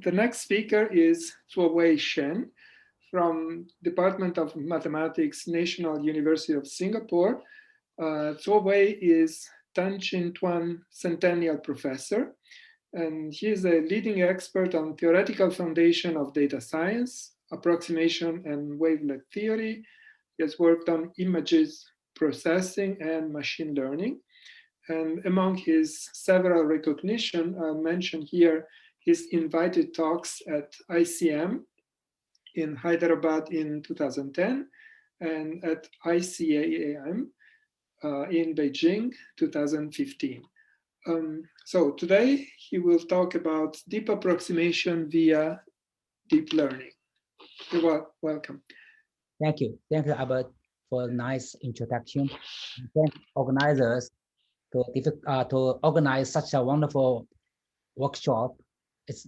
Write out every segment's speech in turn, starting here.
The next speaker is Zuowei Shen from Department of Mathematics, National University of Singapore. Zuowei is Tan Chin Tuan Centennial Professor, and he is a leading expert on theoretical foundation of data science, approximation and wavelet theory. He has worked on images processing and machine learning. And among his several recognition, I'll mention here his invited talks at ICM in Hyderabad in 2010 and at ICAM in Beijing 2015. So today he will talk about deep approximation via deep learning. You're welcome. Thank you, Albert, for a nice introduction. Thank organizers to organize such a wonderful workshop. It's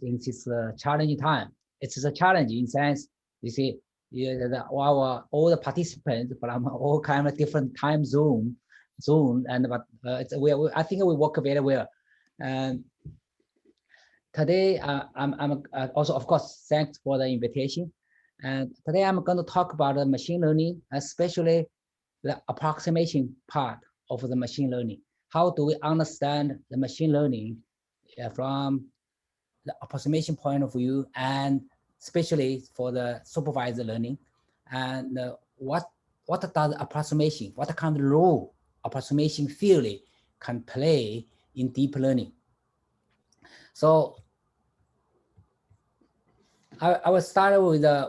in this challenging time. It's a challenge in sense, you see, all the participants from all kind of different time zone, and but I think we work very well. And today, I'm also, of course, thanks for the invitation. And today I'm going to talk about the machine learning, especially the approximation part of the machine learning. How do we understand the machine learning from the approximation point of view, and especially for the supervised learning, and what does approximation, what kind of role approximation theory can play in deep learning? So I will start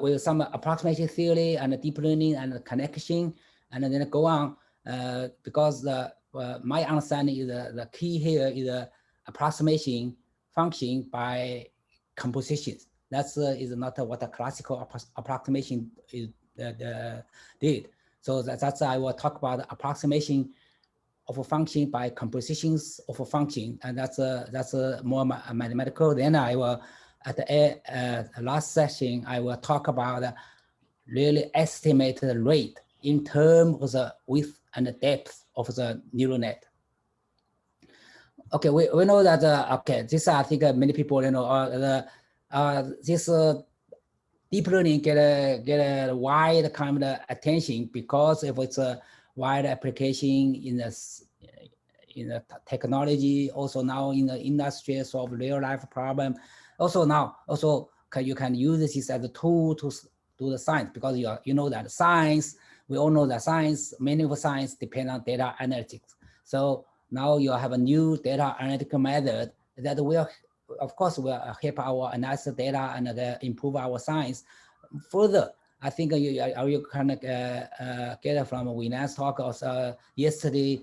with some approximation theory and deep learning and the connection, and then go on because my understanding is the key here is the approximation function by compositions. That's is not what a classical approximation is did. So that's I will talk about the approximation of a function by compositions of a function, and that's more mathematical. Then I will at the last session I will talk about really estimate the rate in terms of the width and the depth of the neural net. Okay, we know that, okay, this I think many people, you know, this deep learning get a wide kind of attention because if it's a wide application in the technology, also now in the industry, solve real life problem. Also now, you can use this as a tool to do the science, because you know that science, we all know that science, many of science depend on data analytics. So now you have a new data analytical method that will, of course, will help our analysis data and improve our science. Further, I think you can get from Winan's talk also yesterday,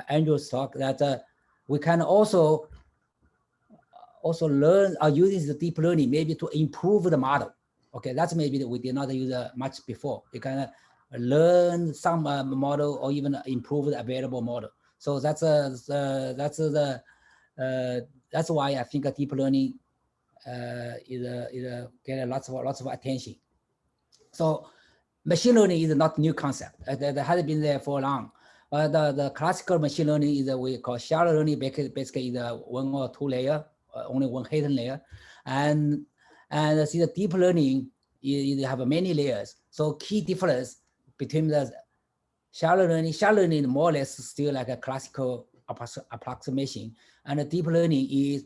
Andrew's talk, that we can also learn or use the deep learning maybe to improve the model. Okay, that's maybe that we did not use much before. You can learn some model or even improve the available model. So that's why I think deep learning is get lots of attention. So machine learning is not new concept. That has been there for long. The classical machine learning is we call shallow learning. Basically, is one or two layer, only one hidden layer, and see the deep learning you have many layers. So key difference between the shallow learning more or less still like a classical approximation, and the deep learning is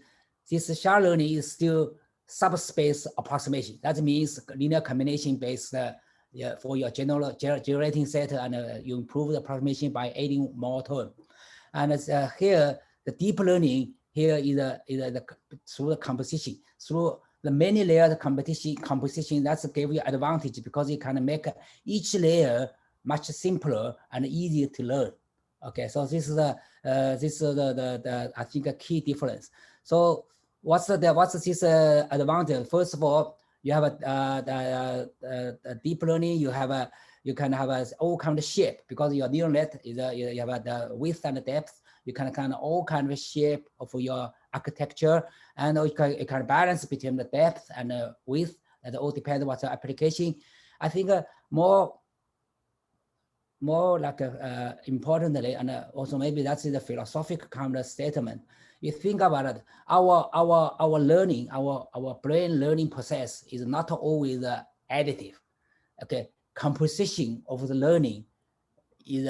this shallow learning is still subspace approximation. That means linear combination based for your generating set, and you improve the approximation by adding more term. And here the deep learning here is through the composition, through the many layered composition that's give you advantage, because you can make each layer much simpler and easier to learn. Okay, so this is the I think a key difference. So what's this advantage? First of all, you have a deep learning. You can have all kind of shape, because your neural net is you have the width and the depth. You can kind of all kind of shape of your architecture, and you can balance between the depth and the width. That all depends on what's the application. I think more like importantly, and also maybe that's the philosophical kind of statement, You think about it, our learning, our brain learning process is not always additive. Okay, composition of the learning is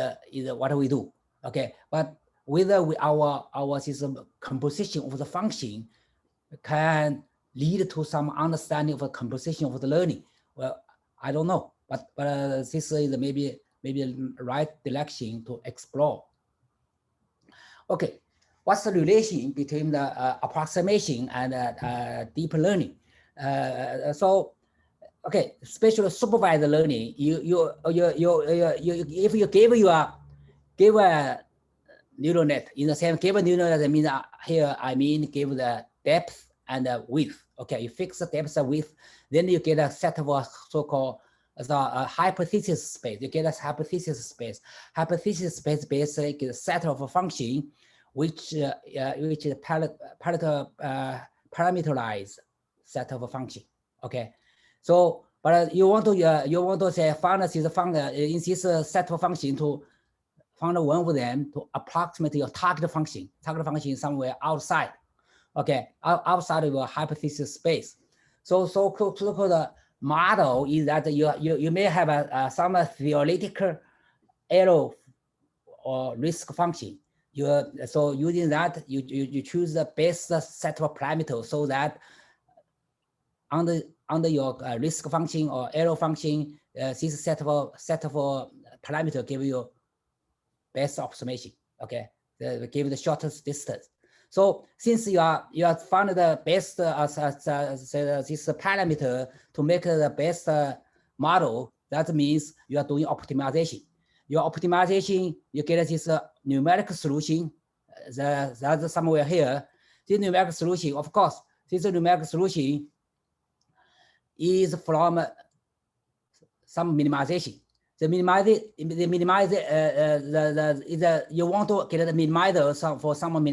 what we do. Okay, but whether our system composition of the function can lead to some understanding of the composition of the learning. Well, I don't know, but this is maybe right direction to explore. Okay, what's the relation between the approximation and deep learning? So, okay, especially supervised learning. If you give a neural net in the same give a neural net, I mean here I mean give the depth and the width. Okay, you fix the depth and width, then you get a set of so-called hypothesis space. You get a hypothesis space. Hypothesis space basically is a set of a function which is parameterized set of a function. Okay, so but you want to say find this function in this set of function to find one of them to approximate your target function. Target function is somewhere outside. Okay, outside of your hypothesis space. So the model is that you may have some theoretical error or risk function. So using that, you choose the best set of parameters so that under your risk function or error function, this set of parameter give you best approximation. Okay, give the shortest distance. So since you are found the best this parameter to make the best model, that means you are doing optimization. Your optimization, you get this numeric solution. That's somewhere here. This numeric solution, of course, this numeric solution is from some minimization. You want to get the minimizer for some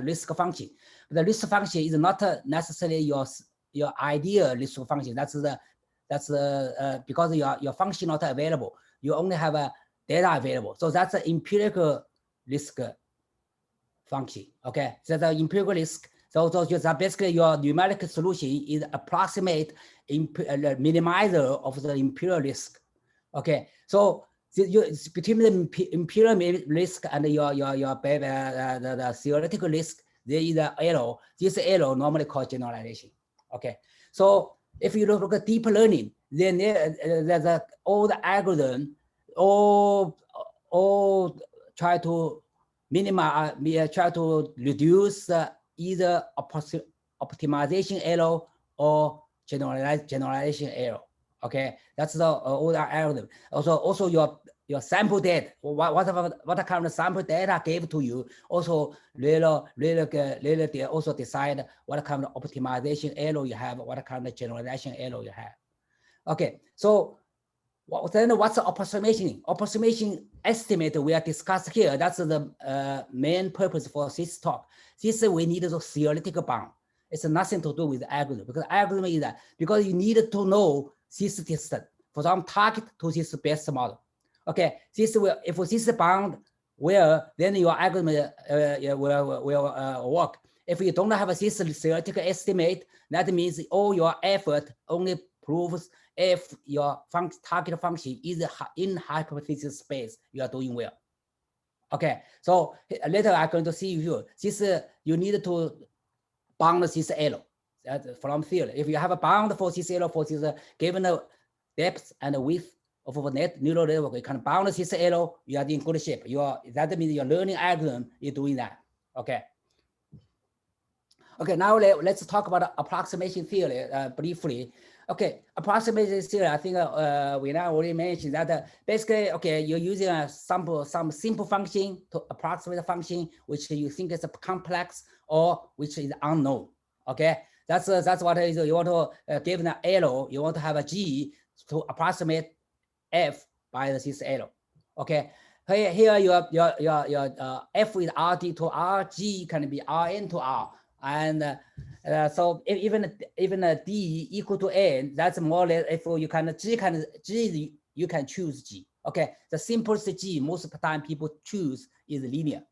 risk function. The risk function is not necessarily your ideal risk function. That's because your function not available. You only have a data available. So that's an empirical risk function. Okay, so the empirical risk. So basically your numeric solution is approximate minimizer of the empirical risk. Okay, so between the empirical risk and the theoretical risk, there is an error. This error normally called generalization. Okay, so if you look at deep learning, then there's all the algorithm all try to minimize, try to reduce either optimization error or generalization error. Okay, that's the all the algorithm. Also your sample data, what kind of sample data gave to you, also really also decide what kind of optimization error you have, what kind of generalization error you have. Okay, so then what's the approximation? Approximation estimate we are discussed here. That's the main purpose for this talk. This we need a theoretical bound. It's nothing to do with the algorithm, because algorithm is that because you need to know this distance for some target to this best model. Okay, this will, if this is bound well, then your algorithm will work. If you don't have this theoretical estimate, that means all your effort only proves if your target function is in hypothesis space, you are doing well. Okay, so later I'm going to see you. This you need to bound this error from theory. If you have a bound for this error for this given the depth and the width of a net neural network, you can bound this error. You are in good shape. That means your learning algorithm is doing that. Okay. Okay, now let's talk about approximation theory briefly. Okay, approximation theory, I think we now already mentioned that basically, okay, you're using some simple function to approximate a function which you think is complex or which is unknown. Okay, that's what it is. You want to give an error, you want to have a g to approximate f by this error. Okay, here your f is rd to r, g can be rn to r. And so even a d equal to n, that's more or less if you can g you can choose g. Okay, the simplest g most of the time people choose is linear.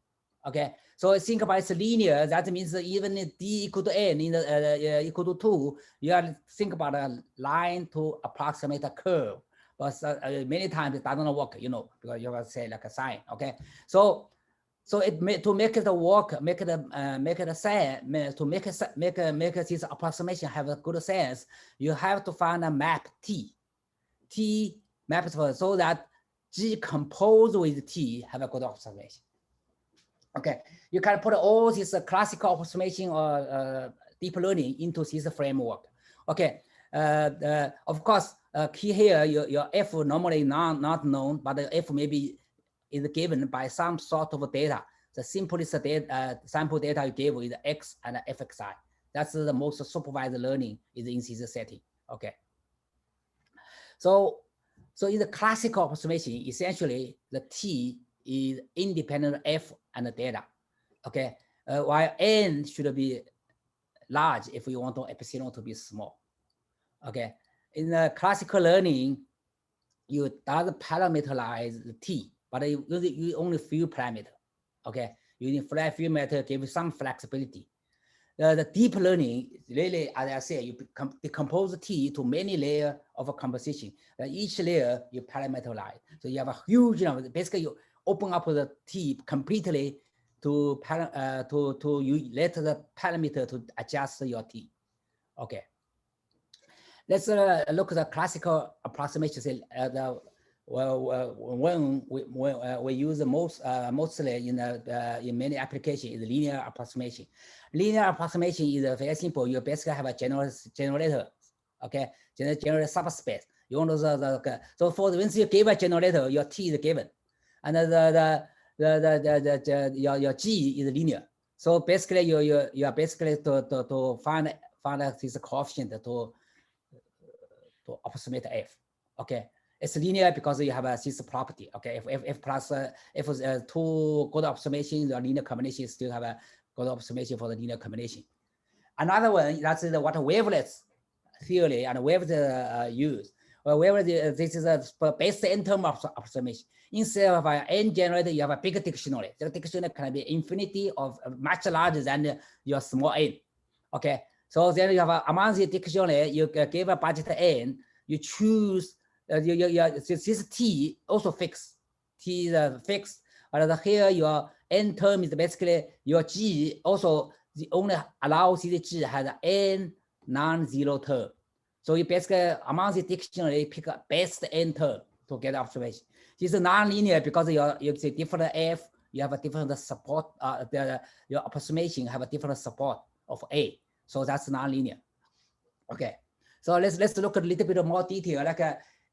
Okay, so think about it's linear. That means that even if d equal to n in the equal to 2, you have to think about a line to approximate a curve. But many times it doesn't work, you know, because you have to say like a sign. Okay, so to make it work, make it a sense, to make this approximation have a good sense, you have to find a map T maps so that G composed with T have a good approximation. Okay, you can put all this classical approximation or deep learning into this framework. Okay, of course, key here, your F normally not known, but the F maybe is given by some sort of data. The simplest data, sample data you give is X and FXI. That's the most supervised learning is in this setting. Okay. So in the classical approximation, essentially the T is independent of F and the data. Okay, while N should be large if you want epsilon to be small. Okay, in the classical learning, you does parameterize the T, but you only few parameter. Okay, using few parameter give some flexibility. The deep learning really, as I said, you decompose T to many layers of a composition. Each layer you parameterize, so you have a huge number. Basically, you open up the T completely to you let the parameter to adjust your T. Okay. Let's look at the classical approximation. When we use the mostly in many applications is linear approximation. Linear approximation is very simple. You basically have a generator, okay, generate subspace. You want to so for once you give a generator, your T is given, and your G is linear. So basically you are basically to find this coefficient to approximate F. Okay. It's linear because you have this property. Okay, if plus if two good approximations, the linear combination still have a good approximation for the linear combination. Another one, that's what wavelets theory and wavelets use. Well, wavelets, this is a base n-term approximation. Instead of an n generator, you have a bigger dictionary. The dictionary can be infinity of much larger than your small n. Okay, so then you have among the dictionary, you give a budget n, you choose. This T also fixed. T is fixed. But here your n term is basically your G also the only allows the G has n non-zero term. So you basically among the dictionary pick a best n term to get observation. This is non-linear because you say different F, you have a different support. Your approximation have a different support of A. So that's non-linear. Okay. So let's look at a little bit more detail. Like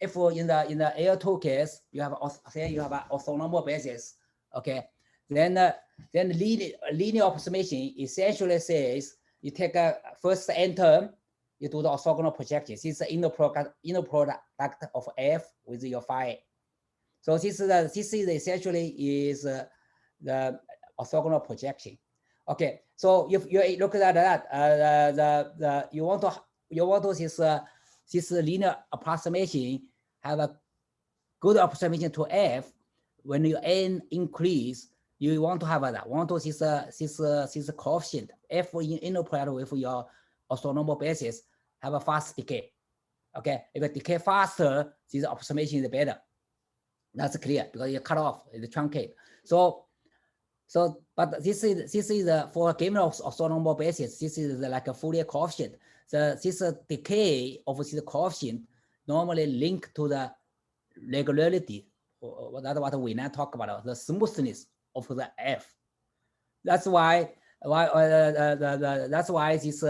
if in the L2 case, you have say you have an orthonormal basis, okay, then linear approximation essentially says you take a first n term, you do the orthogonal projection. This is the inner product of F with your phi. So this is essentially is the orthogonal projection. Okay, so if you look at that, you want to this linear approximation have a good approximation to F. When your n increase, you want to have that. Want to this coefficient F in inner product with your orthonormal basis have a fast decay. Okay, if it decay faster, this approximation is better. That's clear because you cut off the truncate. So, but this is for a given orthonormal basis. This is like a Fourier coefficient. This decay of this coefficient normally linked to the regularity. That's what we now talk about, the smoothness of the F. That's why this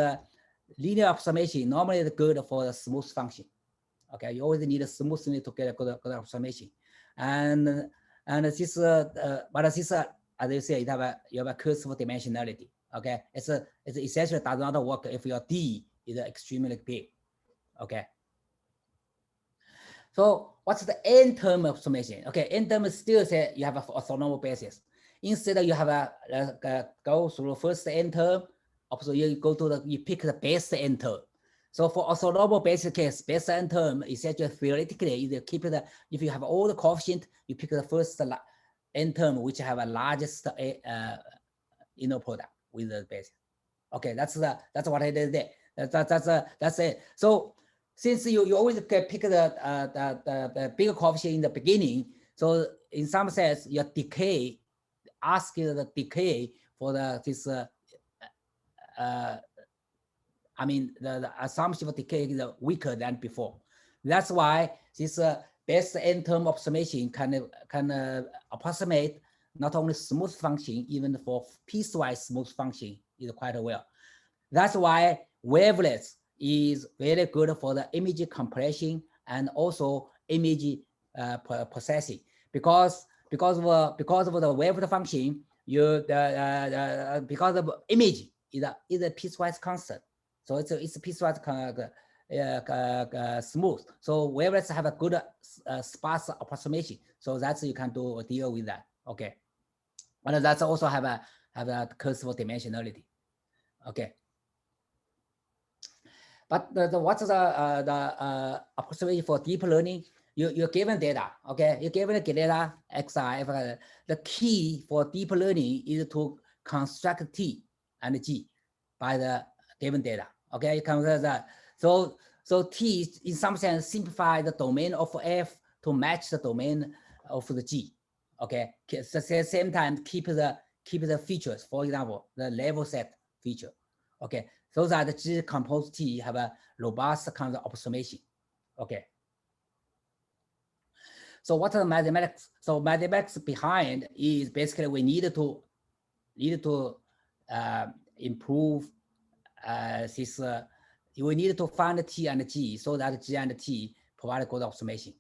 linear approximation normally is good for the smooth function. Okay, you always need a smoothness to get a good approximation. And this but this as you say, you have a curse for dimensionality. Okay, it's essentially does not work if your D is extremely big. Okay. So what's the n term approximation? Okay, n term still say you have a orthonormal basis. Instead you have a go through first n term. Also you go to you pick the best n term. So for orthonormal basis case, best n term essentially theoretically you keep it. If you have all the coefficient, you pick the first n term which have a largest inner product with the base. Okay, that's what I did there. That's it. So since you always can pick the bigger coefficient in the beginning, so in some sense your decay, ask the decay for this. I mean the assumption of decay is weaker than before. That's why this best n term approximation can approximate not only smooth function, even for piecewise smooth function is quite well. That's why wavelets is very good for the image compression and also image processing, because of the wavelet function, because of image is a piecewise constant, so it's a piecewise smooth. So wavelets have a good sparse approximation, so that's you can deal with that. Okay, and that's also have a curve for dimensionality. Okay. But what's the approximation for deep learning? You're given data, okay? You're given the data, xi. The key for deep learning is to construct T and G by the given data, okay? You can that. So T in some sense simplify the domain of F to match the domain of the G, okay? At the same time, keep the features. For example, the level set feature, okay? So that the G composed T have a robust kind of approximation. Okay. So what are the mathematics? So mathematics behind is basically we need to improve this. We need to find T and G so that G and T provide good approximation.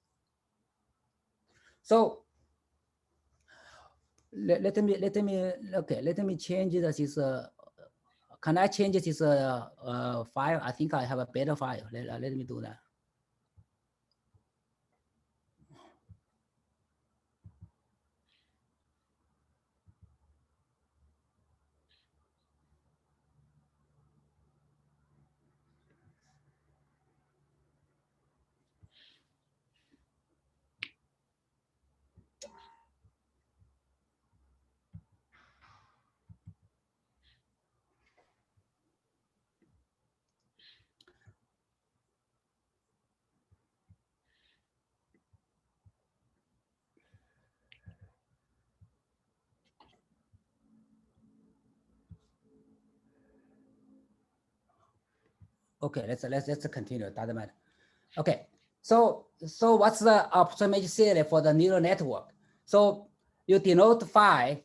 So let me change this. Can I change this file? I think I have a better file. Let me do that. Okay, let's continue. Doesn't matter. Okay, so what's the approximation theory for the neural network? So you denote phi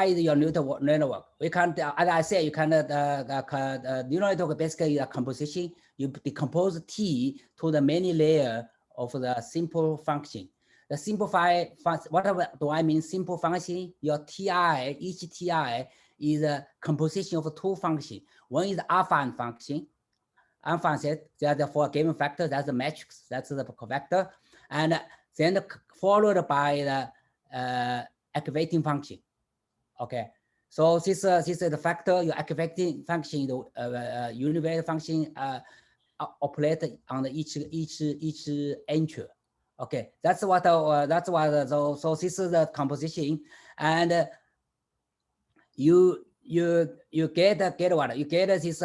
is your neural network. We can, as I said, you can neural network basically a composition. You decompose T to the many layer of the simple function. The simplify, whatever do I mean simple function? Your Ti, each Ti is a composition of two functions. One is alpha function. Alpha set, that's for a given factor, that's the matrix, that's the vector. And then followed by the activating function. Okay, so this is the factor, your activating function, the univariate function operated on each entry. Okay, that's what so this is the composition, and you get what you get this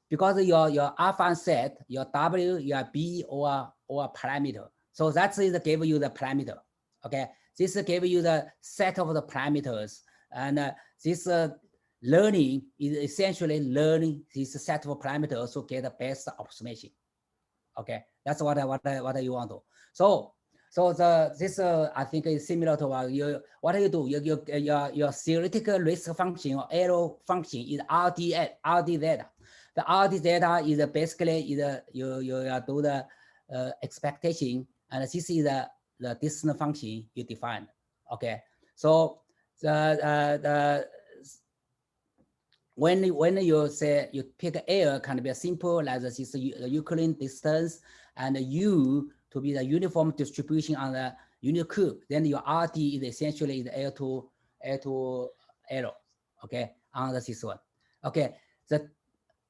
because your alpha set, your W, your B or parameter. So that's give you the parameter. Okay, this give you the set of the parameters, and this learning is essentially learning this set of parameters to get the best approximation. Okay, that's what you want to. So this I think is similar to what you do. Your theoretical risk function or error function is RD data. The RD data is basically you do the expectation, and this is the distance function you define. Okay, so when you say you pick L can be simple like this is the Euclidean distance, and U to be the uniform distribution on the unit cube, then your RD is essentially the L to L. Okay, on this one. Okay,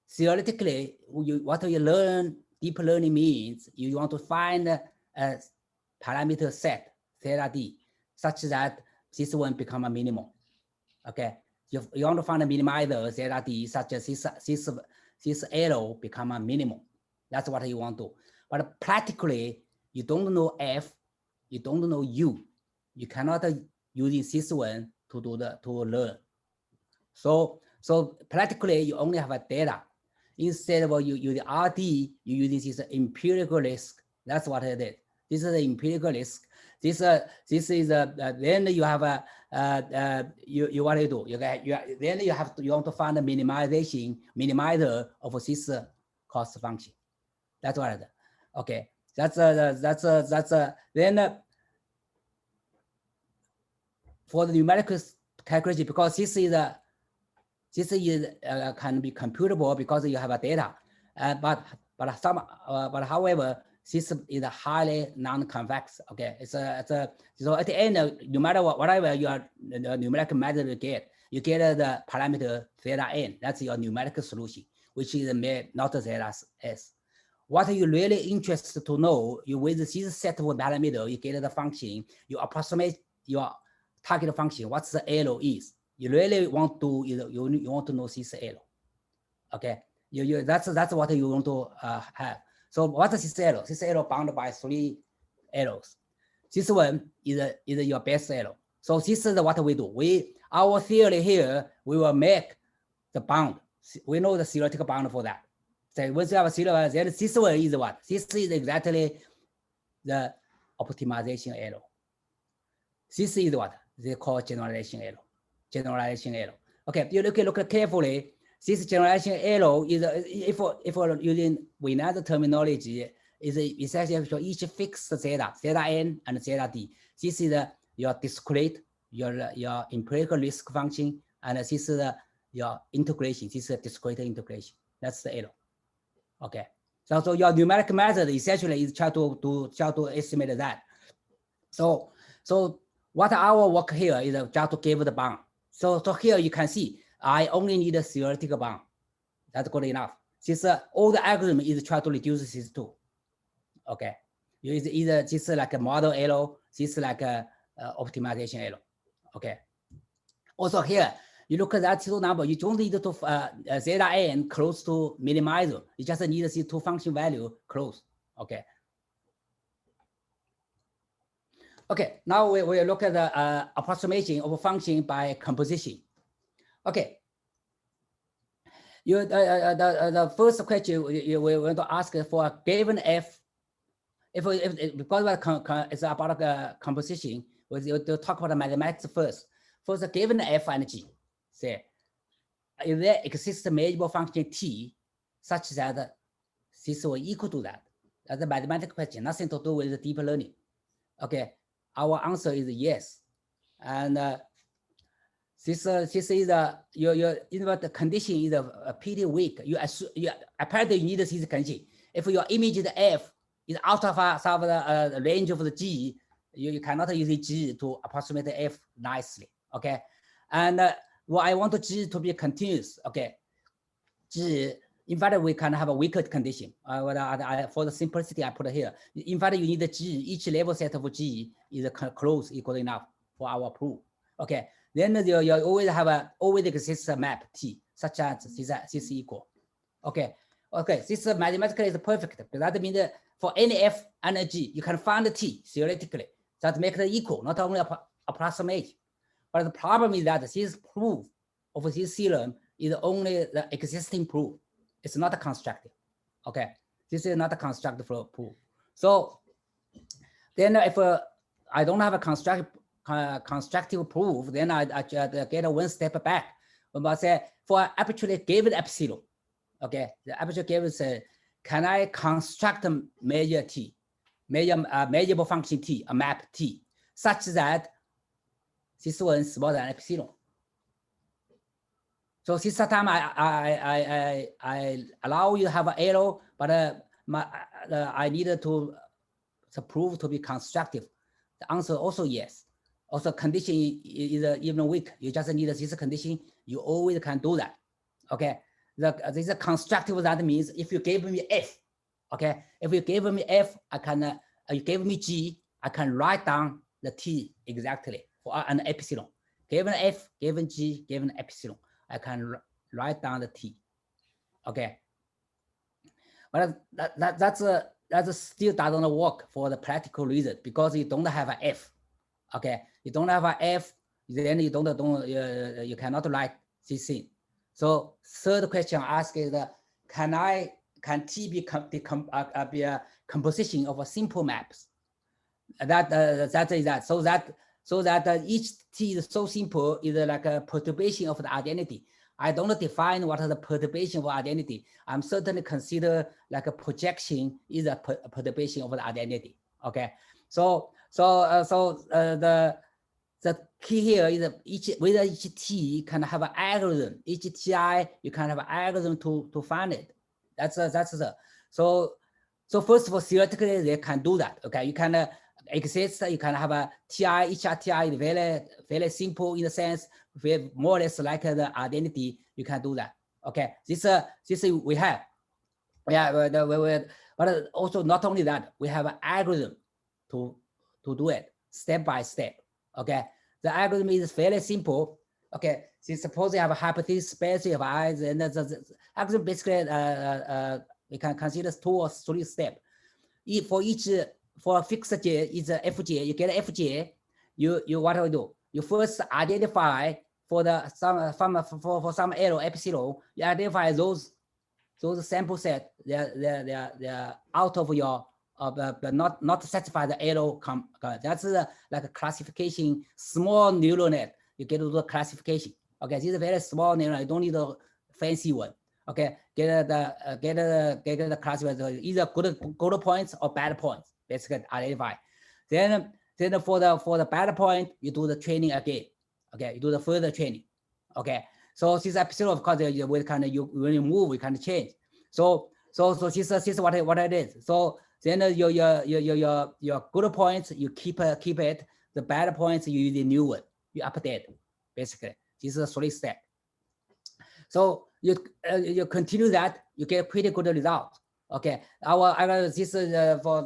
theoretically what you learn deep learning means you want to find a parameter set theta d such that this one become a minimum. Okay, you want to find a minimizer theta d such as this arrow become a minimum. That's what you want to. But practically, you don't know f, you don't know u. You cannot using this one to learn. So practically, you only have a data. Instead of you use RD, you using this empirical risk. That's what it is. This is the empirical risk. This is then you have a you what do you do? Then you want to find a minimizer of this cost function. That's what it is. Okay. That's then for the numerical calculation, because this is can be computable because you have a data, but however, this is a highly non-convex. Okay, so at the end, no matter whatever your numerical method you get the parameter theta n. That's your numerical solution, which is not theta s. What are you really interested to know? You with this set of parameter, you get the function, you approximate your target function. What's the arrow is? You really want to you want to know this arrow. Okay, that's what you want to have. So what is this arrow? This arrow bounded by 3 arrows. This one is your best arrow. So this is what we do. Our theory here, we will make the bound. We know the theoretical bound for that. So once you have a theoretical, then this one is what? This is exactly the optimization arrow. This is what they call generalization arrow. Generalization arrow. Okay, you look carefully. This generalization arrow is if using another terminology is essentially for each fixed theta n and theta d. This is your discrete, your empirical risk function, and this is your integration. This is a discrete integration. That's the arrow. Okay. So your numerical method essentially is try to estimate that. So what our work here is just to give the bound. So here you can see I only need a theoretical bound. That's good enough. Since all the algorithm is try to reduce these two. Okay. You either just like a model arrow, just like a optimization arrow. Okay. Also here, you look at that two number, you don't need to theta n close to minimizer. You just need to see two function value close. Okay. Okay, now we look at the approximation of a function by composition. Okay. The first question we want to ask for a given f. Because it's about a composition, we'll talk about the mathematics first. First, given f and g, say, if there exists a measurable function t such that this will equal to that. That's a mathematical question, nothing to do with the deep learning. Okay, our answer is yes. And this is the condition is pretty weak. Apparently you need this condition. If your image the f is out of the range of the g, you cannot use g to approximate the f nicely. Okay, and well, I want g to be continuous. Okay, g. In fact, we can have a weaker condition. For the simplicity, I put it here. In fact, you need the g. Each level set of g is close equal enough for our proof. Okay. Then you always exists a map t such as this equal. Okay. Okay. This mathematically is perfect. That means that for any f and a g, you can find the t theoretically that make it equal, not only approximate. But the problem is that this proof of this theorem is only the existing proof. It's not a constructive. Okay, this is not a constructive proof. So then if I don't have a constructive proof, then I get one step back. But say for actually given epsilon, okay, the aperture given say, can I construct a measure t, measurable function t, a map t, such that this one is smaller than epsilon. So this time I allow you to have an arrow, but I needed to prove to be constructive. The answer also yes. Also condition is even weak. You just need this condition. You always can do that. Okay. This is constructive. That means if you gave me f, okay. If you gave me f, I can you gave me G, I can write down the T exactly for an epsilon. Given F, given G, given epsilon, I can write down the T. Okay. But that's still doesn't work for the practical reason because you don't have an F. Okay, you don't have an F, then you you cannot write this thing. So third question asked is can T be a composition of a simple maps? That is that. So that each T is so simple is like a perturbation of the identity. I don't define what is the perturbation of identity. I'm certainly consider like a projection is a perturbation of the identity. Okay, so the key here is whether each T can have an algorithm. Each Ti you can have an algorithm to find it. That's the so first of all theoretically they can do that. Okay, you can exist. You can have a Ti. Each Ti is very simple in the sense. With more or less like the identity, you can do that. Okay, this we have. Yeah, but also not only that, we have an algorithm to do it step by step. Okay, the algorithm is fairly simple. Okay, so suppose you have a hypothesis space of I's, and the algorithm basically we can consider 2 or 3 steps. For a fixed J is a Fj, you get Fj. You what do you do? You first identify for some error epsilon. You identify those sample set. They're out of your not satisfy the error. That's like a classification small neural net. You get to the classification. Okay, this is a very small neural net. You don't need a fancy one. Okay, get the classifier either good points or bad points. Basically identify. Then for the bad point, you do the training again. Okay, you do the further training. Okay, so this episode of course when you move, we can change. So this is what it is. So then your good points you keep it. The bad points you use the new one. You update basically. This is a 3 step. So you continue that, you get pretty good result. Okay, this is for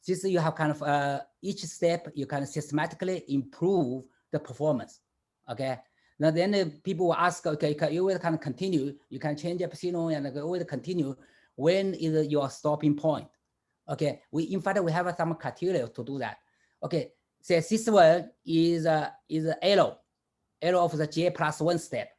this you have kind of each step you can systematically improve the performance. Okay, now then people will ask, okay, you will kind of continue, you can change epsilon and you will continue. When is your stopping point? Okay, in fact we have some criteria to do that. Okay, so this one is arrow of the J plus 1 step.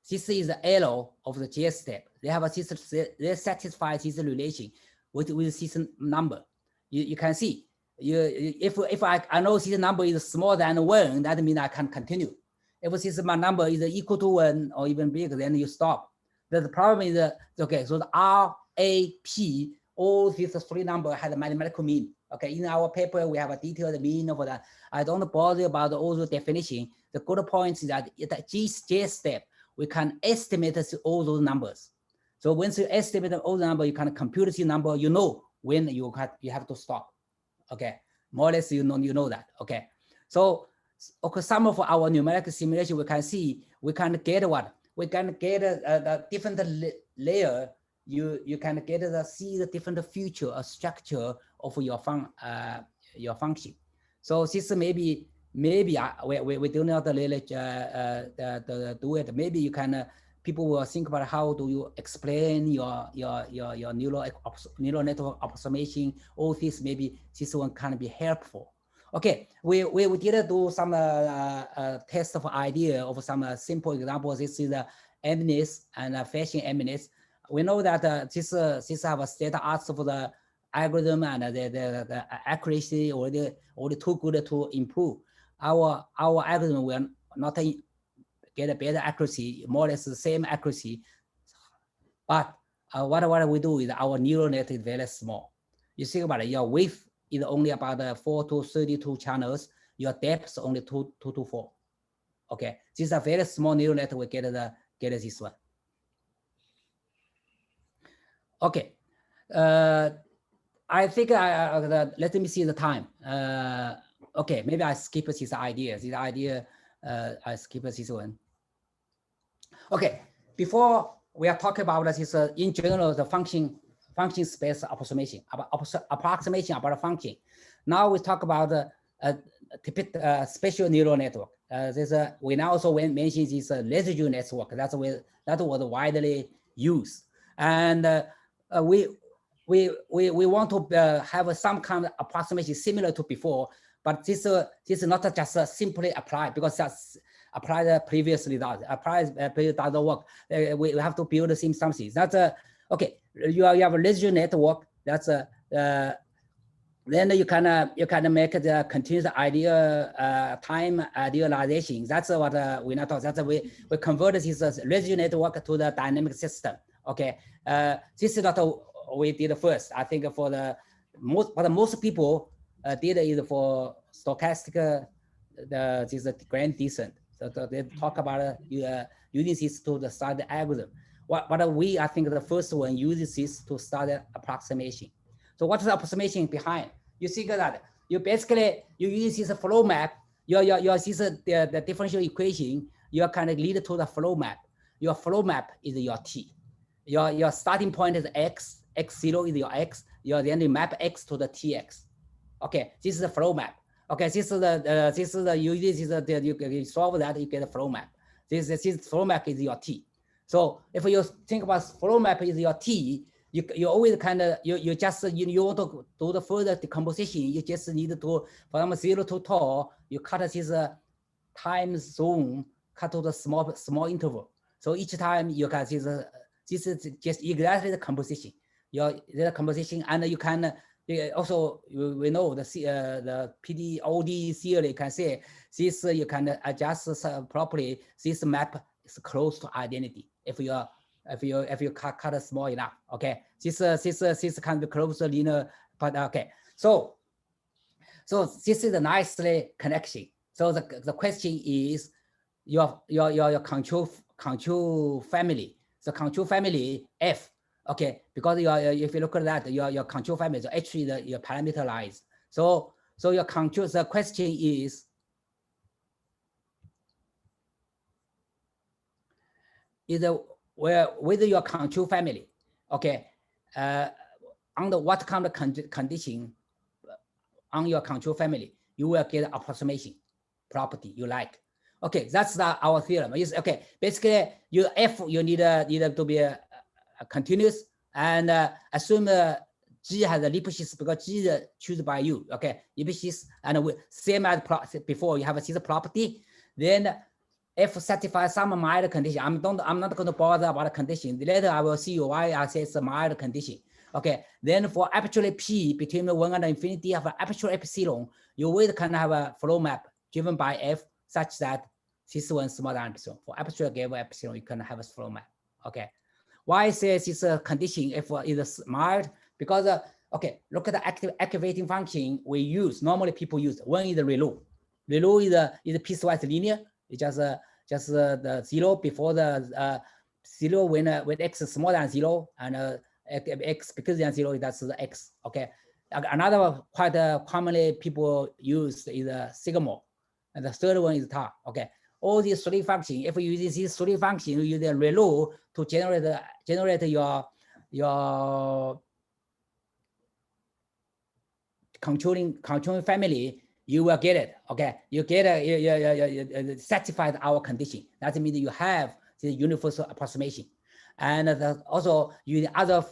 This is the arrow of the J step. They have they satisfy this relation with this number. You can see, if I know this number is smaller than 1, that means I can continue. If this number is equal to 1 or even bigger, then you stop. The problem is okay. So the R, A, P, all these 3 numbers have a mathematical mean. Okay, in our paper we have a detailed mean of that. I don't bother about all the definition. The good point is that at the J step we can estimate all those numbers. So once you estimate all the number, you can compute the number. You know when you have to stop. Okay, more or less you know that. Okay, so okay, some of our numerical simulation we can see we can get what we can get a different layer. You can get see the different feature or structure of your function. So this maybe we do not really do it. Maybe you can people will think about how do you explain your neural network approximation. All this maybe this one can be helpful. Okay, we did do some test of idea of some simple examples. This is the eminence and fashion eminence. We know that this have a state arts of the algorithm and the accuracy already too good to improve. Our algorithm will not get a better accuracy, more or less the same accuracy. But what we do is our neural net is very small. You think about it, your width is only about 4 to 32 channels. Your depth is only 2 to 4. Okay, this is a very small neural net. We get this one. Okay, I think let me see the time. Okay, maybe I skip this idea. I skip this one. Okay, before we are talking about this in general the function function space approximation, approximation about a function. Now we talk about typical spatial neural network. We now also mention this residual network. That was widely used, and we want to have some kind of approximation similar to before, but this is not just simply applied because that's applied previously doesn't work. We have to build something. That's okay. You have a residual network. That's then you can make the continuous time idealization. That's what we not talk. That's we convert this residual network to the dynamic system. Okay, this is what we did first. I think for the most people did is for stochastic this grand descent. So they talk about using this to start the algorithm. I think the first one uses this to start the approximation. So what is the approximation behind? You see that you basically use this flow map. Your the differential equation. You kind of lead to the flow map. Your flow map is your t. Your starting point is x. X0 is your x. Then you map x to the tx. Okay, this is the flow map. Okay, you solve that, you get a flow map. This flow map is your t. So if you think about flow map is your t, you always kind of you want to do the further decomposition. You just need to from 0 to tau. You cut this time zone, cut to the small interval. So each time you got this is just exactly the composition. The composition, and you can also we know the PDOD theory can say this you can adjust properly. This map is close to identity if you cut small enough. Okay, this can be close to linear, but okay. So this is a nicely connection. So the question is your control family. The control family F. Okay, because if you look at that, your control family is actually your parameterized. So your control. The question is whether your control family, okay, under what kind of condition on your control family, you will get approximation property you like. Okay, that's our theorem. Okay, basically you need to be a continuous, and assume G has a Lipschitz because G is chosen by you. Okay, Lipschitz, and same as before, you have a property. Then F satisfies some mild condition. I'm not going to bother about the condition. Later I will see why I say it's a mild condition. Okay, then for actually P between 1 and infinity of actual epsilon, you will kind of have a flow map given by F such that this one smaller than epsilon. For actual given epsilon, you can have a flow map. Okay. Why I say this condition if is mild? Because okay, look at the activating function we use. Normally people use one is the ReLU. ReLU is a piecewise linear. It's just the 0 before the 0 when x is smaller than 0 and x bigger than 0. That's the x. Okay. Another quite commonly people use is sigma, and the third one is tau. Okay. All these three functions, if you use these three functions, you use the ReLU to generate your controlling family, you will get it. Okay, you get satisfied our condition. That means you have the universal approximation, and also you other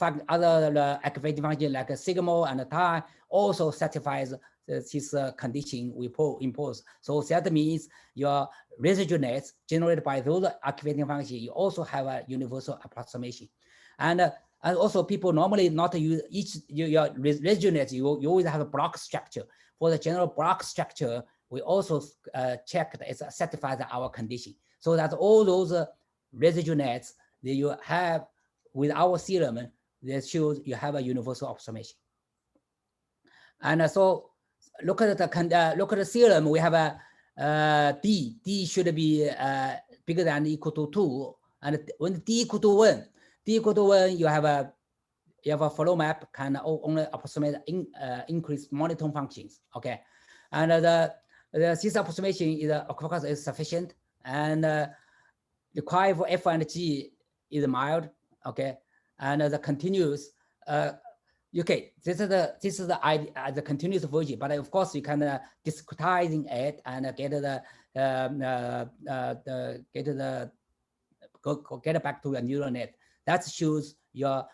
activating function like sigma and tau also satisfies this condition we impose. So that means your residual nets generated by those activating functions, you also have a universal approximation. And also people normally not use your residual nets, you always have a block structure. For the general block structure, we also check that it satisfies our condition. So that all those residual nets that you have with our theorem, that shows you have a universal approximation. And so look at the theorem. We have a D should be bigger than or equal to 2, and when D equal to 1, you have a flow map can only approximate increased monotone functions. Okay, and this approximation of course is sufficient, and required for F and G is mild. Okay, and the continuous okay, this is the idea, the continuous version, but of course you can discretizing it and get get back to a neural net. That shows your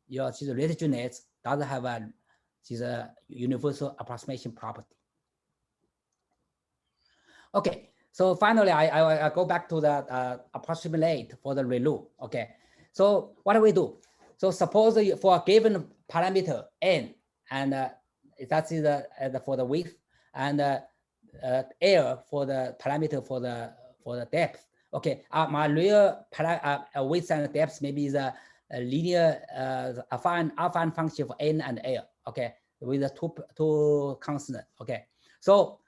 residual nets doesn't have a universal approximation property. Okay, so finally I go back to the approximate for the ReLU. Okay, so what do we do? So suppose for a given parameter n, and that's for the width, and L for the parameter for the depth. Okay, my real width and depth maybe is a linear affine function for n and L. Okay, with the two constant. Okay, so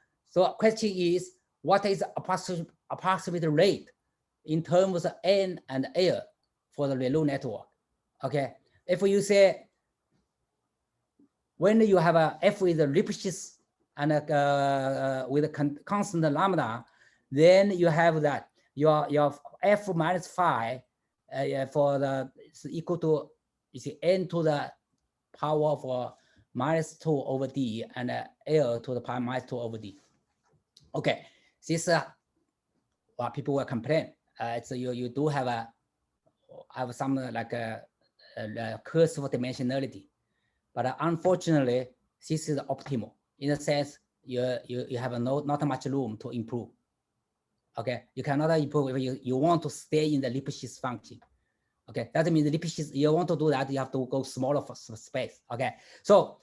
question is, what is approximate rate in terms of n and L for the ReLU network? Okay, if you say when you have a f with a Lipschitz and with a constant lambda, then you have that your f minus phi for the is equal to n to the power of minus 2 over d and L to the power minus 2 over d. Okay, this what people will complain. So you do have some like a curse of dimensionality, but unfortunately this is optimal in a sense. You have not much room to improve. Okay, you cannot improve if you want to stay in the Lipschitz function. Okay, that means the Lipschitz, you want to do that, you have to go smaller for space. Okay, so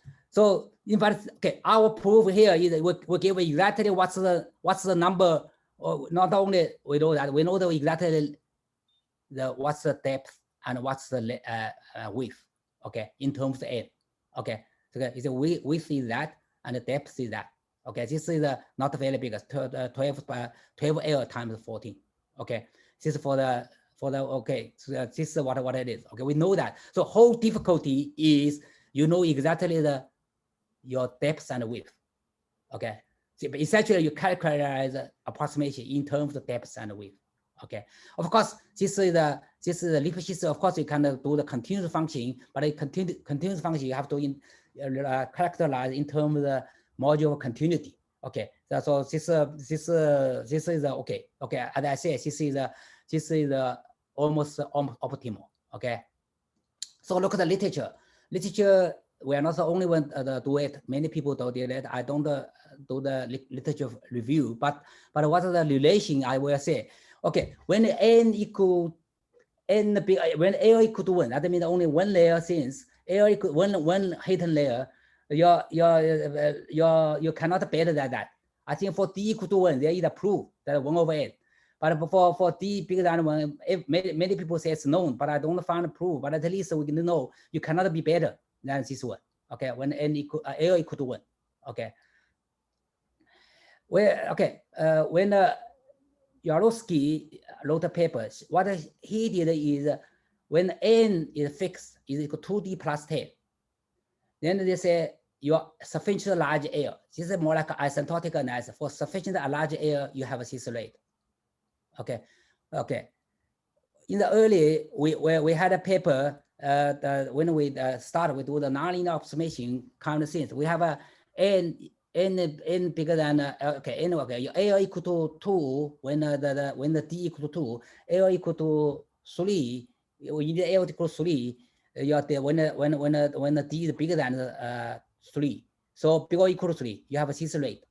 in fact, okay, our proof here is we give exactly what's the number. Or not only we know that, we know exactly what's the depth and what's the width. Okay, in terms of n. Okay, so it's a width is that and the depth is that. Okay, this is not very big, 12 L times 14. Okay, this is for the okay, so this is what it is. Okay, we know that. So whole difficulty is you know exactly your depth and width. Okay, so essentially you characterize approximation in terms of depth and width. Okay, of course this is the Lipschitz. Of course you can do the continuous function, but a continuous function you have to characterize in terms of the module continuity. Okay, so this is okay. Okay, as I said, this is almost optimal. Okay, so look at the literature. We are not the only one do it. Many people do it. I don't do the literature review, but what is the relation? I will say, okay, when n equal n big, when L equal to 1, that means only one layer since L equal one hidden layer. You cannot better than that. I think for d equal to 1, there is a proof that 1 over n. But for d bigger than 1, many people say it's known, but I don't find a proof. But at least we can know you cannot be better than this one. Okay, when n equal L equal to 1. Okay. When Yarosky wrote a paper, what he did is when n is fixed is equal to 2d plus 10. Then they say your sufficient large L. This is more like an asymptotic analysis. For sufficient large L, you have a CC rate. Okay, okay. In the early, we had a paper when we started, we do the nonlinear approximation kind of things. We have a n bigger than n. Okay, L equal to 2 when the d equal to 2, L equal to 3. You need L equal to 3. When the d is bigger than 3, so bigger or equal to 3, you have a CC rate.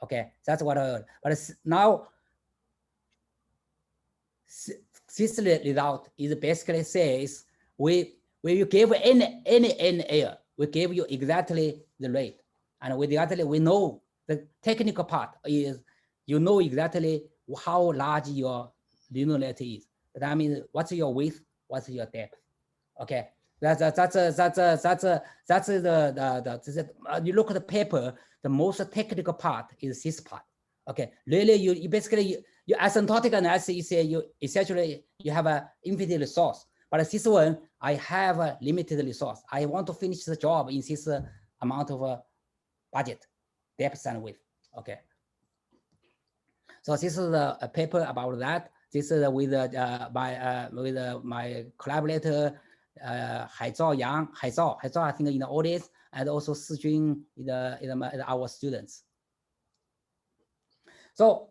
Okay, that's what. But now this result is basically says when you give any L, we give you exactly the rate, and we know the technical part is you know exactly how large your linear net is. That means what's your width, what's your depth. Okay. That's you look at the paper, the most technical part is this part. Okay, really you basically you asymptotic analysis, you say you essentially you have a infinite resource, but this one I have a limited resource. I want to finish the job in this amount of budget, depth and width. Okay, so this is a paper about that. This is with my collaborator Haizhao Yang, Haizhao, I think in the audience, and also Sijun in our students. So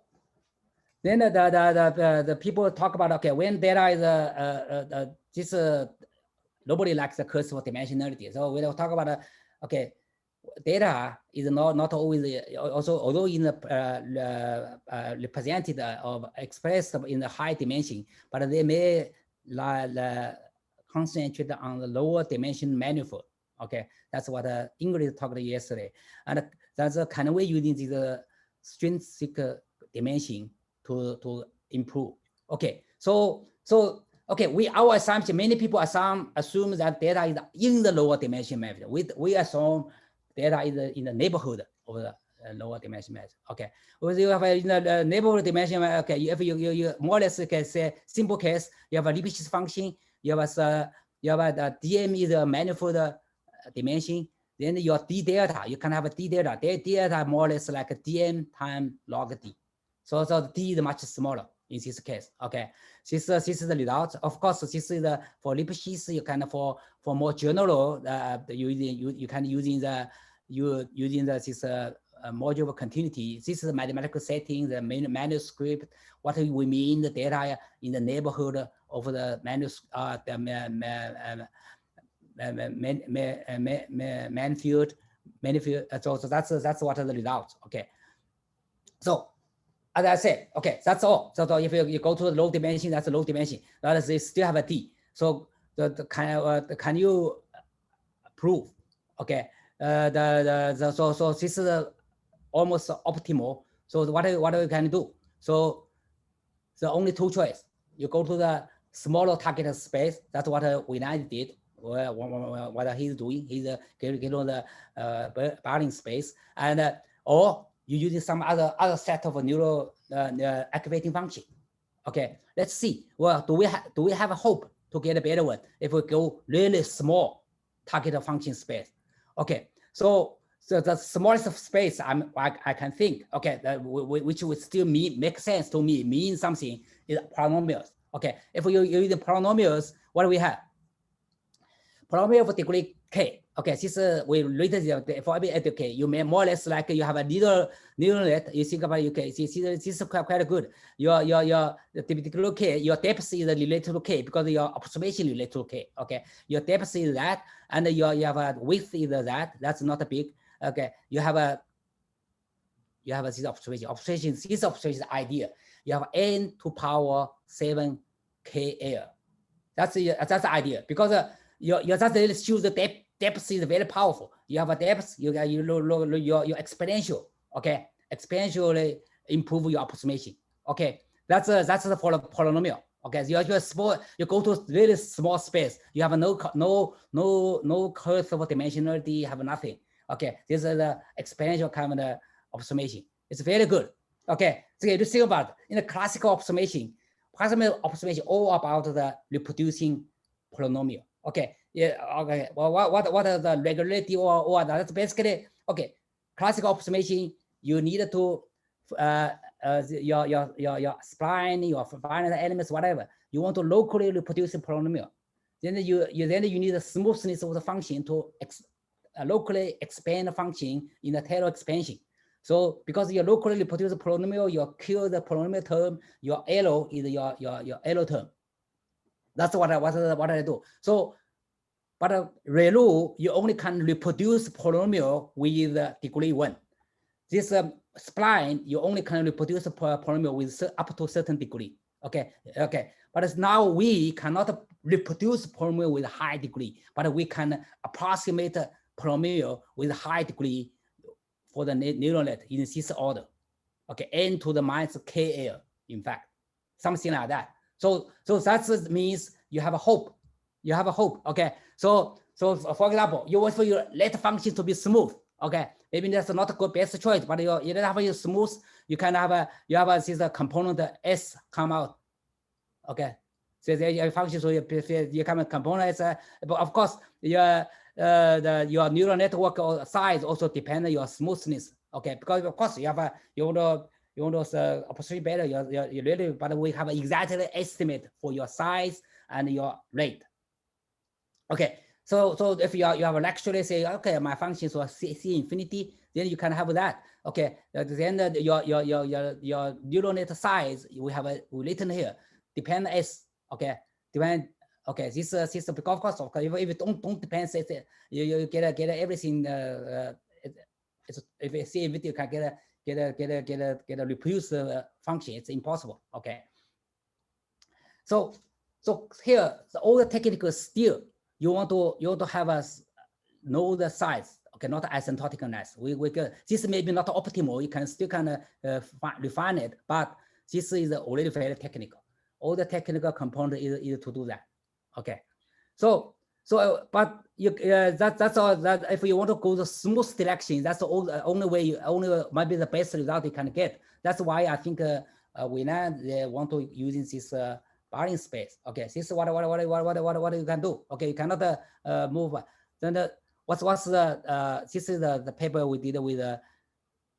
then the people talk about, okay, when data is nobody likes the curse for dimensionality. So we will talk about okay, data is not always also, although in the represented or expressed in the high dimension, but they may concentrate on the lower dimension manifold. Okay, that's what Ingrid talked yesterday, and that's kind of way using the string-thick dimension to improve. Okay, so okay, our assumption, many people assume that data is in the lower dimension method. We assume data is in the neighborhood of the lower dimension method. Okay, well, you have in the neighborhood dimension. Okay, if you more or less can say simple case, you have a Lipschitz function, you have the dm is a manifold dimension. Then your d delta, you can have a d delta. Delta more or less like a dm times log d. So d is much smaller in this case. Okay, this is the result. Of course, this is for Lipschitz. You can for more general you can using this module of continuity. This is the mathematical setting, the main manuscript. What we mean the data in the neighborhood of the manuscript, manifold. So that's what are the results. Okay, so as I said, okay, that's all. So if you go to the low dimension, that's a low dimension. That is, they still have a d. So can you prove? Okay, so this is almost optimal. So what we can do? So the only two choice. You go to the smaller target space. That's what Winai did. What he's doing, he's getting the Barling space, and or you using some other set of neural activating function. Okay, let's see. Well, do we have a hope to get a better one if we go really small target function space? Okay, so the smallest space I can think, okay, which would still make sense to me, mean something, is polynomials. Okay, if you use the polynomials, what do we have? Polynomial of degree k. Okay, this we later for every k. You may more or less like you have a neural net. You think about okay. This is quite good. Your degree k, your depth is related to k because your approximation related to k. Okay, your depth is that, and you have a width is that. That's not a big. Okay, you have this observation. This observation idea. You have n to power 7 kl. That's the idea because your that really shows the depth is very powerful. You have a depth. You your exponential. Okay, exponentially improve your approximation. Okay, that's the polynomial. Okay, so you're small. You go to really small space. You have no curse of dimensionality. You have nothing. Okay, this is the exponential kind of approximation. It's very good. Okay, so you think about it. In the classical approximation, all about the reproducing polynomial. Okay, yeah, okay. Well, what are the regularity or that's basically okay. Classical approximation, you need to your spline, your finite elements, whatever. You want to locally reproduce a polynomial. Then you need the smoothness of the function to locally expand the function in the Taylor expansion. So because you locally reproduce a polynomial, you kill the polynomial term. Your L is your L term. That's what I do. So, but ReLU, you only can reproduce polynomial with degree 1. This spline, you only can reproduce a polynomial with up to a certain degree. Okay. But now we cannot reproduce polynomial with high degree, but we can approximate polynomial with high degree for the neural net in this order. Okay, n to the minus kl, in fact, something like that. So that means you have a hope. You have a hope. Okay. So for example, you want for your let function to be smooth. Okay. Maybe that's not a good best choice, but you have a smooth. You can have this component s come out. Okay. So your function, so you come a component s. But of course, your neural network size also depends on your smoothness. Okay. Because of course you want to approximate better. You really, but we have exactly estimate for your size and your rate. Okay, so if you have actually say, okay, my function is C infinity, then you can have that. Okay, then your neural net size we have written here depend S. Okay, depend. Okay, this system because of course if it don't depend, you get everything. If you see infinity, you can get a reproduce function. It's impossible. Okay. So here all the technical still you want to have us know the size. Okay, not asymptoticness. We can, this may be not optimal. You can still kind of refine it, but this is already very technical. All the technical component is to do that. Okay, but you that's all. That if you want to go the smooth direction, that's the only way. Might be the best result you can get. That's why I think we now want to using this barring space. Okay, this is what you can do. Okay, you cannot move. Then what's the this is the paper we did with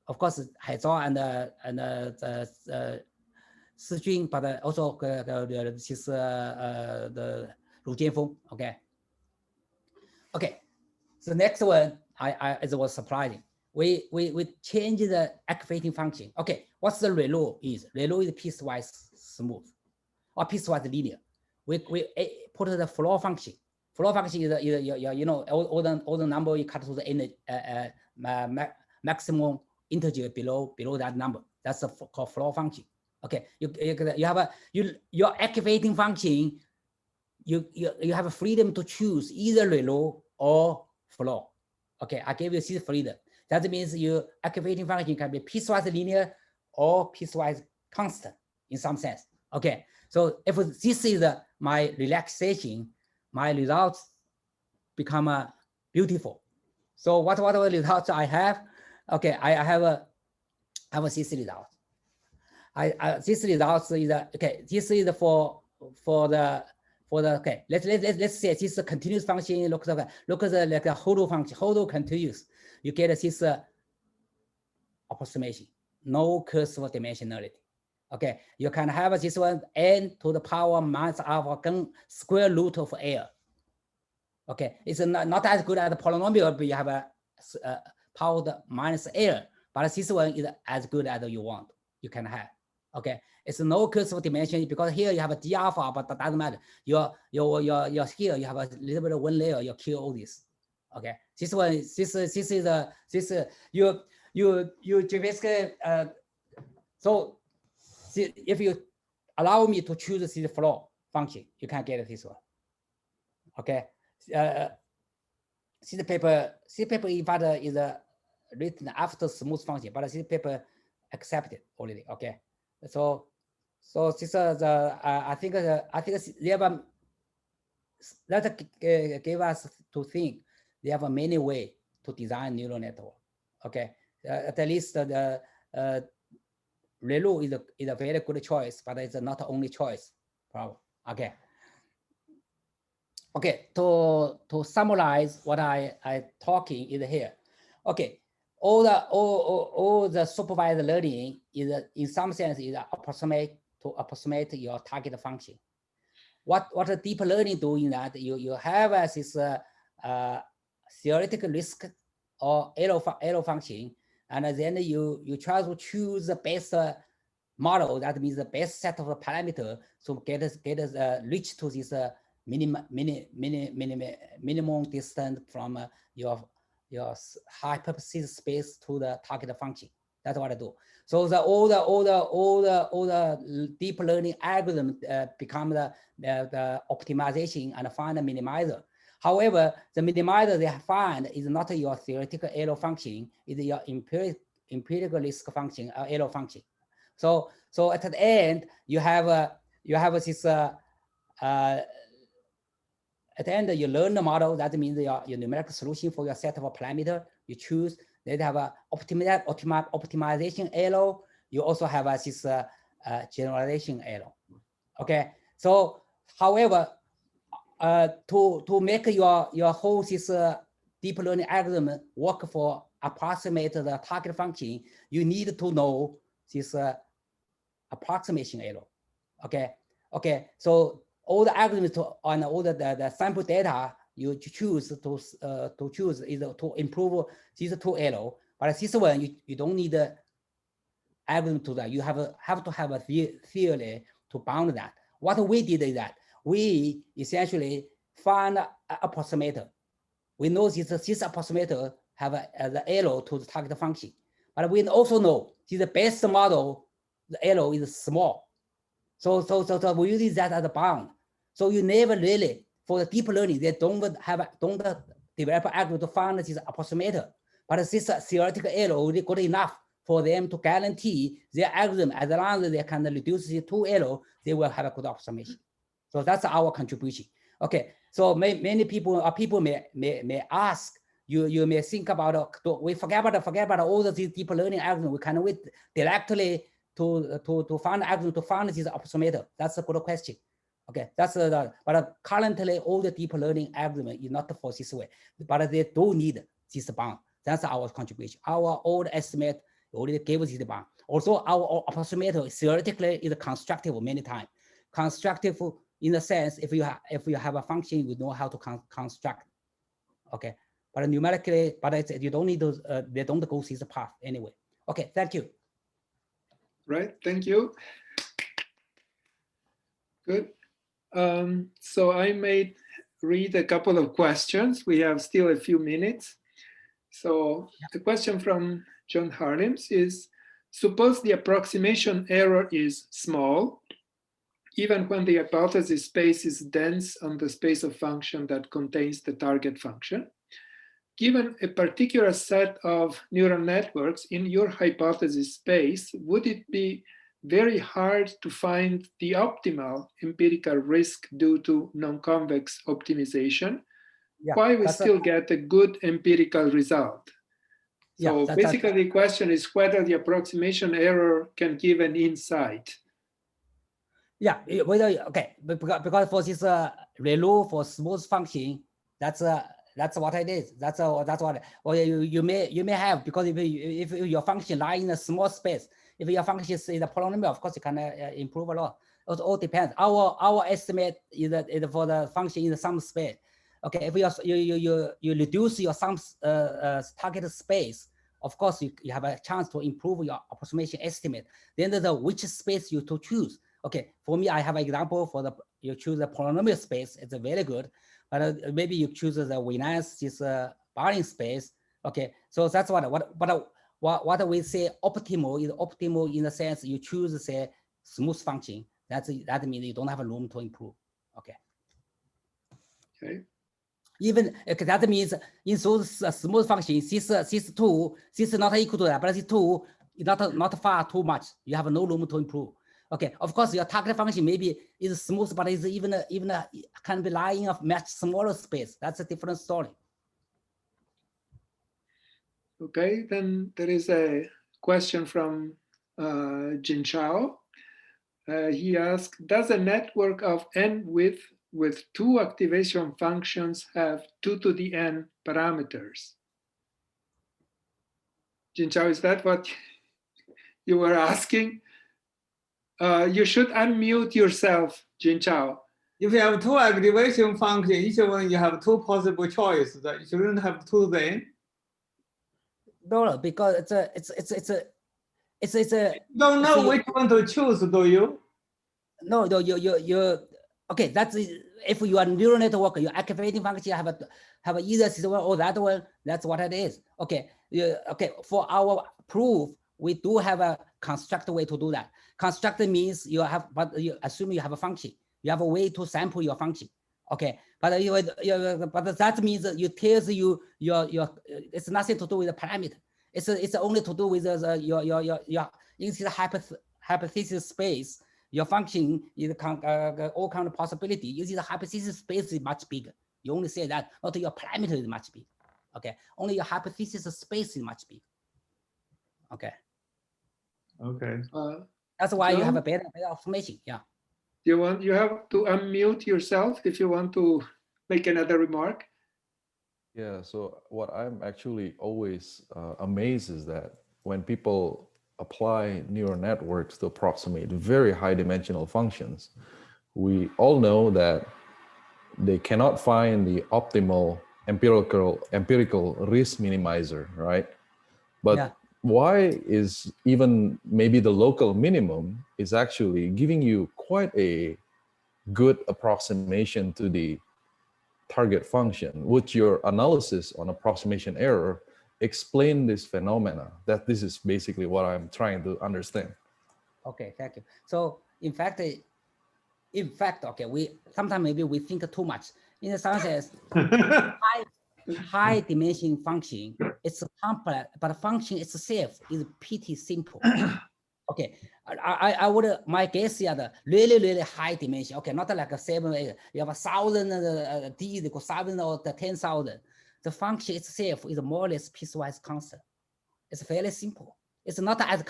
of course Haizhao and Sijun, but also this is the Lu Jianfeng. Okay, so the next one it was surprising. We changed the activating function. Okay, what's the ReLU is? ReLU is piecewise smooth or piecewise linear. We put the floor function. Floor function is you know all the number you cut to the maximum integer below that number. That's called floor function. Okay, you have your activating function. You have a freedom to choose either ReLU or floor. Okay, I gave you this freedom. That means your activating function can be piecewise linear or piecewise constant in some sense. Okay, so if this is my relaxation, my results become beautiful. So what are the results I have? Okay, I have this result. This results is okay. This is for the okay. Let's say this is a continuous function. Look at the like a Holo function. Holo continuous. You get this approximation. No curse for dimensionality. Okay, you can have this one n to the power minus alpha square root of L. Okay, it's not as good as the polynomial, but you have a power minus L. But this one is as good as you want. You can have. Okay, it's no curse of dimension because here you have a d alpha, but that doesn't matter. Your here you have a little bit of one layer. You kill all this. Okay, this one you basically so if you allow me to choose this floor function, you can get this one. Okay, this paper in fact is written after smooth function, but this paper accepted already. Okay, so this is I think they have that gave us to think they have many ways to design neural network. Okay, at least the ReLU is a very good choice, but it's not the only choice. Problem. Okay. Okay, to summarize what I talking is here. Okay, all the supervised learning is in some sense is approximate your target function. What the deep learning doing that you have as this theoretical risk or error function, and then you try to choose the best model. That means the best set of parameters to get us reach to this minimum distance from your hypothesis space to the target function. That's what I do. So all the deep learning algorithm become the optimization and find a minimizer. However, the minimizer they find is not your theoretical error function; is your empirical risk function or error function. So at the end you have this at the end, you learn the model. That means your numerical solution for your set of parameters you choose. They have a optimization error. You also have this generalization error. Okay. So, however, to make your whole this deep learning algorithm work for approximate the target function, you need to know this approximation error. Okay. Okay. So all the algorithms on all the sample data you choose to choose either to improve these two arrow, but this one you don't need a algorithm to that. You have to have a theory to bound that. What we did is that we essentially find an approximator. We know this approximator have the arrow to the target function, but we also know the best model, the arrow is small. So we use that as a bound. So you never really, for the deep learning, they don't develop algorithm to find this approximator, but this theoretical arrow is good enough for them to guarantee their algorithm, as long as they can reduce the two error, they will have a good approximation. So that's our contribution. Okay, so many people may ask, you may think about, we forget about all of these deep learning algorithms. We can wait directly to find algorithm to find this approximator. That's a good question. Okay, that's but currently all the deep learning algorithm is not for this way, but they do need this bound. That's our contribution. Our old estimate already gave us this bound. Also, our approximator theoretically is constructive many times. Constructive in the sense, if you have a function, you know how to construct. Okay, but numerically, but you don't need those. They don't go this path anyway. Okay, thank you. Right, thank you. Good. So I may read a couple of questions. We have still a few minutes. So the question from John Harlims is, suppose the approximation error is small, even when the hypothesis space is dense on the space of function that contains the target function. Given a particular set of neural networks in your hypothesis space, would it be very hard to find the optimal empirical risk due to non-convex optimization? Yeah, why we still get a good empirical result? So basically the question is whether the approximation error can give an insight. Yeah, whether, okay, because for this ReLU for smooth function, that's what it is. That's what. Well, you may have, because if your function lies in a small space, if your function is a polynomial, of course you can improve a lot. It all depends. Our estimate is for the function in some space. Okay, if you reduce your some target space, of course you have a chance to improve your approximation estimate. Then which space you to choose. Okay, for me, I have an example for you choose the polynomial space. It's very good, but maybe you choose the Venus, this Barring space. Okay, so that's what we say optimal is optimal in the sense you choose say smooth function. That means you don't have room to improve. Okay. Okay. Even that means in those smooth functions, this two, this is not equal to that, but this two is not far too much. You have no room to improve. Okay, of course your target function maybe is smooth, but is even can be lying of much smaller space. That's a different story. Okay, then there is a question from Jin Chao. He asked, does a network of n width with two activation functions have 2 to the n parameters? Jin Chao, is that what you were asking? You should unmute yourself, Jin Chao. If you have two activation functions, each one you have two possible choices. That you shouldn't have two then. No, because it's a. You don't know which one to choose, do you? No, you. Okay, that's if you are neural network, your activating function have either this one or that one. That's what it is. Okay, okay. For our proof, we do have a construct way to do that. Construct means you have, but you assume you have a function. You have a way to sample your function. Okay, but but that means you tells you your it's nothing to do with the parameter. It's only to do with your in this hypothesis space. Your function is all kind of possibility. Using the hypothesis space is much bigger. You only say that, not your parameter is much bigger. Okay, only your hypothesis space is much bigger. Okay. Okay. That's why you have a better information. Yeah. You have to unmute yourself if you want to make another remark. Yeah. So what I'm actually always amazed is that when people apply neural networks to approximate very high dimensional functions, we all know that they cannot find the optimal empirical risk minimizer, right? But Yeah. why is even maybe the local minimum is actually giving you quite a good approximation to the target function? Would your analysis on approximation error explain this phenomena? That this is basically what I'm trying to understand. Okay, thank you. So in fact, okay, we sometimes maybe we think too much. In some sense, high dimension function, it's complex, but function itself is pretty simple. Okay, I would, my guess is the really high dimension. Okay, not like a 7, 8. You have 1,000 d equal 7 or 10,000. The function itself is more or less piecewise constant. It's fairly simple. It's not as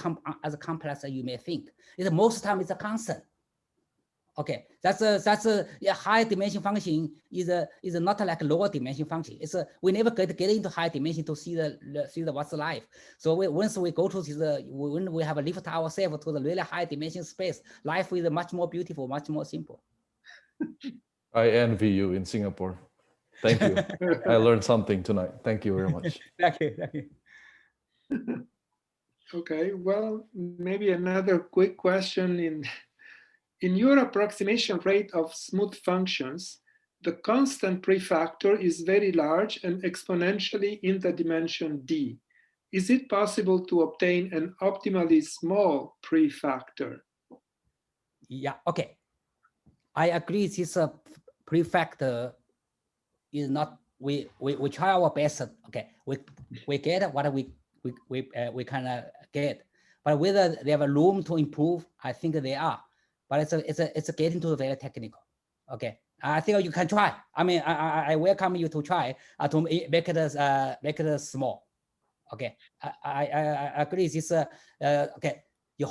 complex as you may think. It's most of the time it's a constant. Okay, that's a high dimension function is not like a lower dimension function. It's we never get into high dimension to see the what's life. So once we go to when we have lift ourselves to the really high dimension space, life is much more beautiful, much more simple. I envy you in Singapore. Thank you. I learned something tonight. Thank you very much. Thank you. Okay, well, maybe another quick question. In your approximation rate of smooth functions, the constant prefactor is very large and exponentially in the dimension d. Is it possible to obtain an optimally small prefactor? Yeah, okay. I agree this prefactor is not, we try our best. Okay, we get what we can get, but whether they have a room to improve, I think they are. But it's getting to very technical. Okay, I think you can try. I mean, I welcome you to try to make it small. Okay, I agree. This okay. We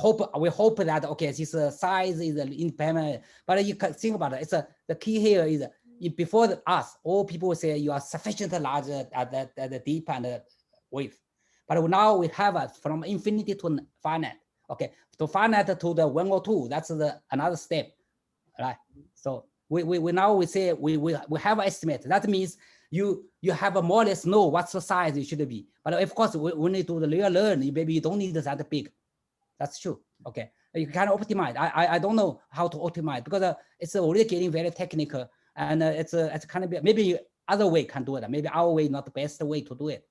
hope that okay, this size is independent. But you can think about it. It's the key here is before us, all people say you are sufficiently large at the deep and width. But now we have from infinity to finite. Okay, to finite to the 1 or 2, that's another step, right? So we now we say we have an estimate. That means you have a more or less know what's the size it should be. But of course, when you do the real learn, maybe you don't need that big. That's true. Okay, you can optimize. I don't know how to optimize because it's already getting very technical, and it's kind of maybe other way can do it. Maybe our way not the best way to do it.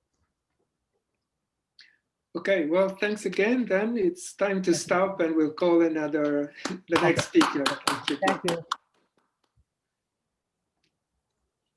Okay, well, thanks again. Then it's time to stop, and we'll call the next speaker. Thank you. Thank you.